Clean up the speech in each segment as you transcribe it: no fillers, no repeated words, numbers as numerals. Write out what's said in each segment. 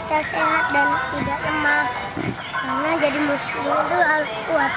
kita sehat dan tidak lemah. Karena jadi muslim itu harus kuat.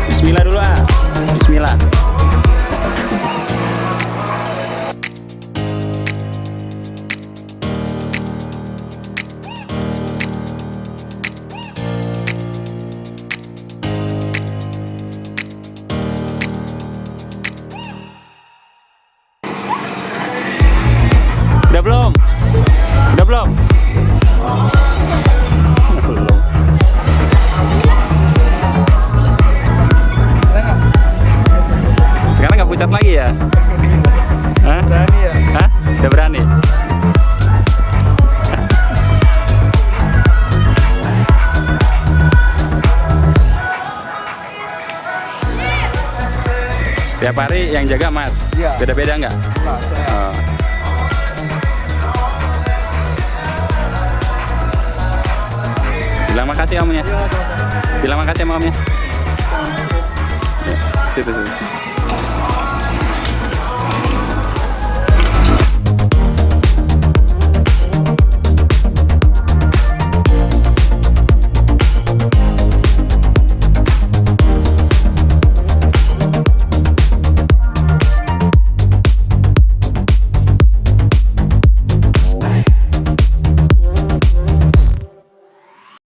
Bismillah dulu ah. Bismillah. Udah belum? Udah belum? Sekarang nggak pucat lagi ya? Hah? Berani ya? Hah? Udah berani? Tiap hari yang jaga Mas? Iya. Beda-beda nggak? Enggak, saya. Oh. Bilang makasih omnya. Iya, sama-sama. Bilang makasih sama omnya. Ya, situ.